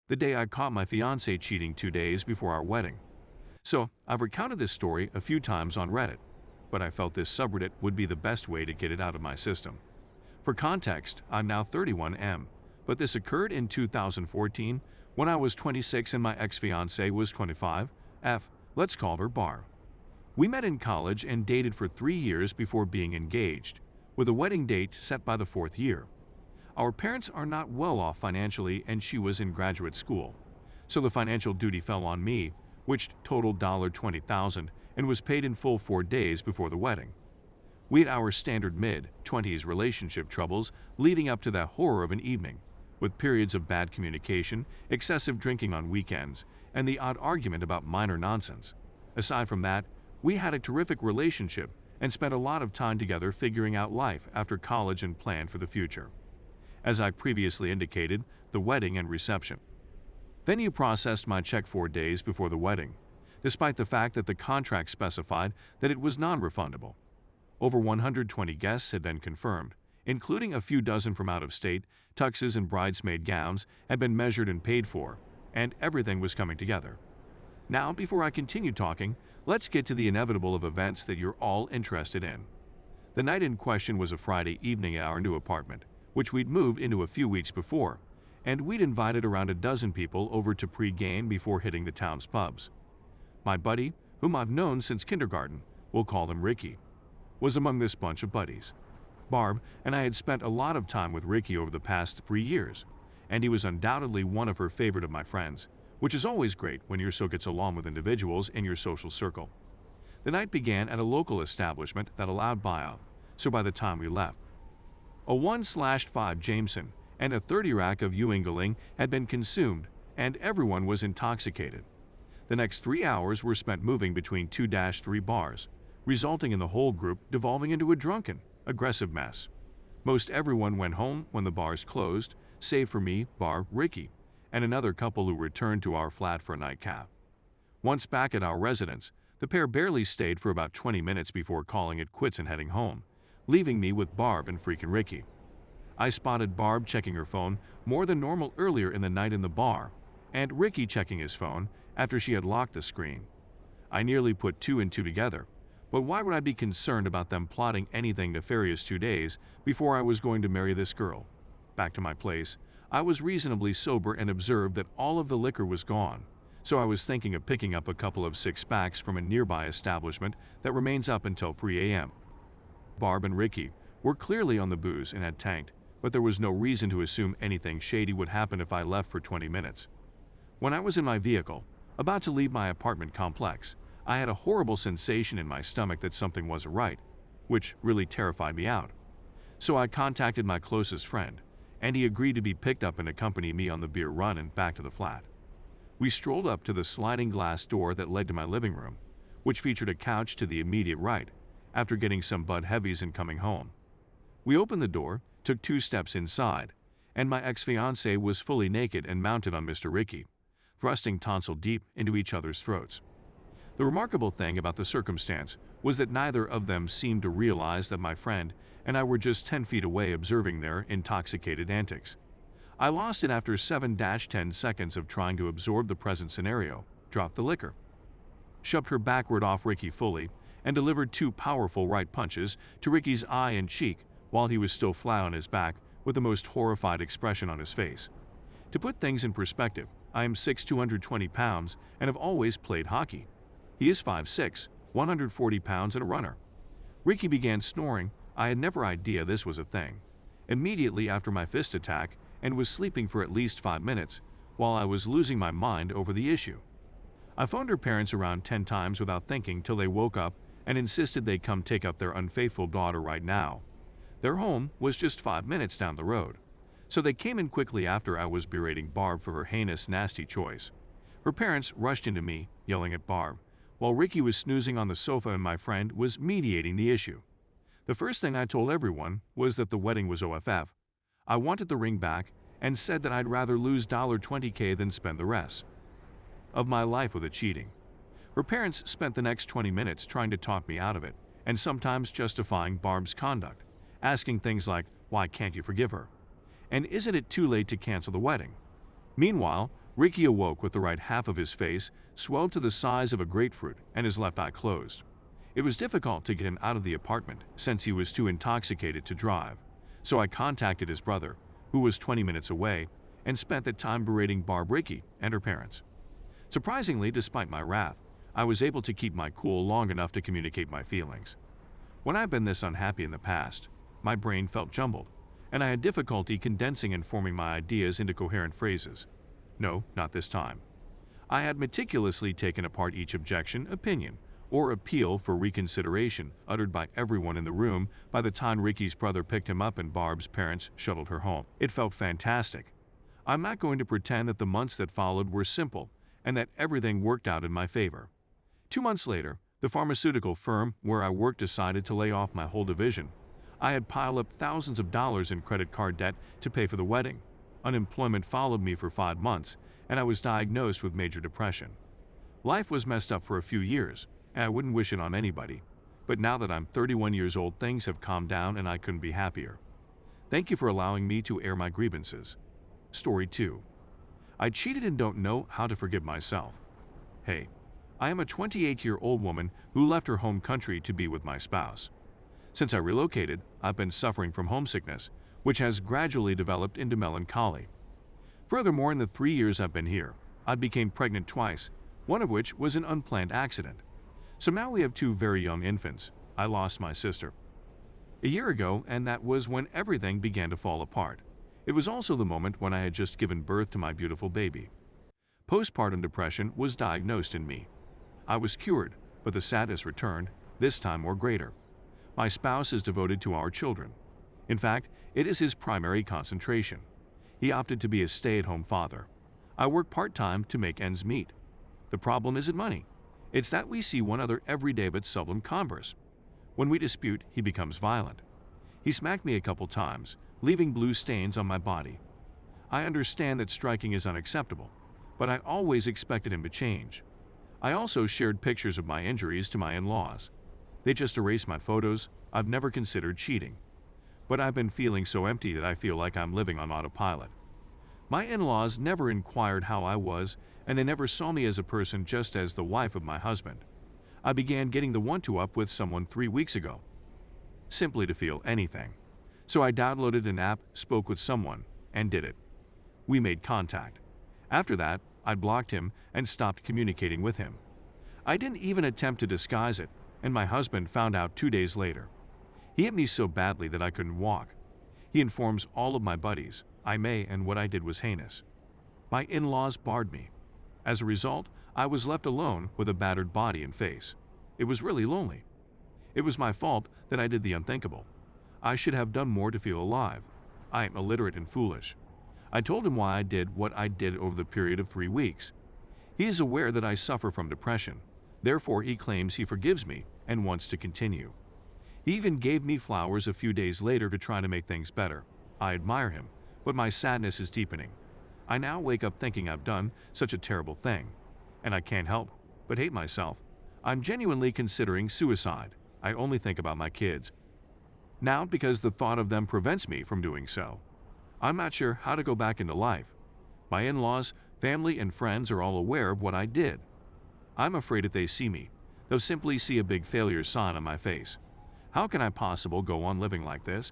the day I caught my fiance cheating 2 days before our wedding. So, I've recounted this story a few times on Reddit, but I felt this subreddit would be the best way to get it out of my system. For context, I'm now 31M, but this occurred in 2014 when I was 26 and my ex-fiance was 25. Let's call her Barb. We met in college and dated for 3 years before being engaged, with a wedding date set by the 4th year. Our parents are not well off financially and she was in graduate school, so the financial duty fell on me, which totaled $20,000 and was paid in full 4 days before the wedding. We had our standard mid-20s relationship troubles leading up to that horror of an evening, with periods of bad communication, excessive drinking on weekends, and the odd argument about minor nonsense. Aside from that, we had a terrific relationship and spent a lot of time together figuring out life after college and planned for the future. As I previously indicated, the wedding and reception. Venue processed my check 4 days before the wedding, despite the fact that the contract specified that it was non-refundable. Over 120 guests had been confirmed, including a few dozen from out of state. Tuxes and bridesmaid gowns had been measured and paid for, and everything was coming together. Now, before I continue talking, let's get to the inevitable of events that you're all interested in. The night in question was a Friday evening at our new apartment, which we'd moved into a few weeks before, and we'd invited around a dozen people over to pre-game before hitting the town's pubs. My buddy, whom I've known since kindergarten, we'll call him Ricky, was among this bunch of buddies. Barb and I had spent a lot of time with Ricky over the past 3 years, and he was undoubtedly one of her favorite of my friends, which is always great when your so gets along with individuals in your social circle. The night began at a local establishment that allowed buyout, so by the time we left, a 1/5 Jameson and a 30 rack of Ewingling had been consumed, and everyone was intoxicated. The next 3 hours were spent moving between 2-3 bars, resulting in the whole group devolving into a drunken, aggressive mess. Most everyone went home when the bars closed, save for me, Barb, Ricky, and another couple who returned to our flat for a nightcap. Once back at our residence, the pair barely stayed for about 20 minutes before calling it quits and heading home, leaving me with Barb and freaking Ricky. I spotted Barb checking her phone more than normal earlier in the night in the bar, and Ricky checking his phone after she had locked the screen. I nearly put 2 and 2 together, but why would I be concerned about them plotting anything nefarious 2 days before I was going to marry this girl? Back to my place, I was reasonably sober and observed that all of the liquor was gone, so I was thinking of picking up a couple of 6-packs from a nearby establishment that remains up until 3 a.m. Barb and Ricky were clearly on the booze and had tanked, but there was no reason to assume anything shady would happen if I left for 20 minutes. When I was in my vehicle, about to leave my apartment complex, I had a horrible sensation in my stomach that something wasn't right, which really terrified me out. So I contacted my closest friend, and he agreed to be picked up and accompany me on the beer run and back to the flat. We strolled up to the sliding glass door that led to my living room, which featured a couch to the immediate right, after getting some Bud Heavies and coming home. We opened the door, took 2 steps inside, and my ex-fiancé was fully naked and mounted on Mr. Ricky, thrusting tonsil deep into each other's throats. The remarkable thing about the circumstance was that neither of them seemed to realize that my friend and I were just 10 feet away observing their intoxicated antics. I lost it after 7-10 seconds of trying to absorb the present scenario, dropped the liquor, shoved her backward off Ricky fully, and delivered 2 powerful right punches to Ricky's eye and cheek while he was still flat on his back with the most horrified expression on his face. To put things in perspective, I am 6', 220 pounds and have always played hockey. He is 5'6", 140 pounds and a runner. Ricky began snoring. I had never idea this was a thing. Immediately after my fist attack, and was sleeping for at least 5 minutes while I was losing my mind over the issue. I phoned her parents around 10 times without thinking till they woke up and insisted they come take up their unfaithful daughter right now. Their home was just 5 minutes down the road, so they came in quickly after I was berating Barb for her heinous, nasty choice. Her parents rushed into me, yelling at Barb, while Ricky was snoozing on the sofa and my friend was mediating the issue. The first thing I told everyone was that the wedding was OFF. I wanted the ring back and said that I'd rather lose $20K than spend the rest of my life with it cheating. Her parents spent the next 20 minutes trying to talk me out of it, and sometimes justifying Barb's conduct, asking things like, why can't you forgive her? And isn't it too late to cancel the wedding? Meanwhile, Ricky awoke with the right half of his face swelled to the size of a grapefruit and his left eye closed. It was difficult to get him out of the apartment since he was too intoxicated to drive, so I contacted his brother, who was 20 minutes away, and spent the time berating Barb Ricky and her parents. Surprisingly, despite my wrath, I was able to keep my cool long enough to communicate my feelings. When I've been this unhappy in the past, my brain felt jumbled, and I had difficulty condensing and forming my ideas into coherent phrases. No, not this time. I had meticulously taken apart each objection, opinion, or appeal for reconsideration uttered by everyone in the room by the time Ricky's brother picked him up and Barb's parents shuttled her home. It felt fantastic. I'm not going to pretend that the months that followed were simple and that everything worked out in my favor. 2 months later, the pharmaceutical firm where I worked decided to lay off my whole division. I had piled up thousands of dollars in credit card debt to pay for the wedding. Unemployment followed me for 5 months, and I was diagnosed with major depression. Life was messed up for a few years, and I wouldn't wish it on anybody. But now that I'm 31 years old, things have calmed down and I couldn't be happier. Thank you for allowing me to air my grievances. Story 2. I cheated and don't know how to forgive myself. Hey, I am a 28-year-old woman who left her home country to be with my spouse. Since I relocated, I've been suffering from homesickness, which has gradually developed into melancholy. Furthermore, in the 3 years I've been here, I became pregnant twice, one of which was an unplanned accident. So now we have 2 very young infants. I lost my sister a year ago, and that was when everything began to fall apart. It was also the moment when I had just given birth to my beautiful baby. Postpartum depression was diagnosed in me. I was cured, but the sadness returned, this time more greater. My spouse is devoted to our children. In fact, it is his primary concentration. He opted to be a stay-at-home father. I work part-time to make ends meet. The problem isn't money. It's that we see one another every day but seldom converse. When we dispute, he becomes violent. He smacked me a couple times, leaving blue stains on my body. I understand that striking is unacceptable, but I always expected him to change. I also shared pictures of my injuries to my in-laws. They just erased my photos. I've never considered cheating. But I've been feeling so empty that I feel like I'm living on autopilot. My in-laws never inquired how I was, and they never saw me as a person, just as the wife of my husband. I began getting the one-to-up with someone 3 weeks ago, simply to feel anything. So I downloaded an app, spoke with someone, and did it. We made contact. After that, I blocked him and stopped communicating with him. I didn't even attempt to disguise it, and my husband found out 2 days later. He hit me so badly that I couldn't walk. He informs all of my buddies I may, and what I did was heinous. My in-laws barred me. As a result, I was left alone with a battered body and face. It was really lonely. It was my fault that I did the unthinkable. I should have done more to feel alive. I am illiterate and foolish. I told him why I did what I did over the period of 3 weeks. He is aware that I suffer from depression. Therefore, he claims he forgives me and wants to continue. He even gave me flowers a few days later to try to make things better. I admire him, but my sadness is deepening. I now wake up thinking I've done such a terrible thing, and I can't help but hate myself. I'm genuinely considering suicide. I only think about my kids now because the thought of them prevents me from doing so. I'm not sure how to go back into life. My in-laws, family, and friends are all aware of what I did. I'm afraid if they see me, they'll simply see a big failure sign on my face. How can I possibly go on living like this?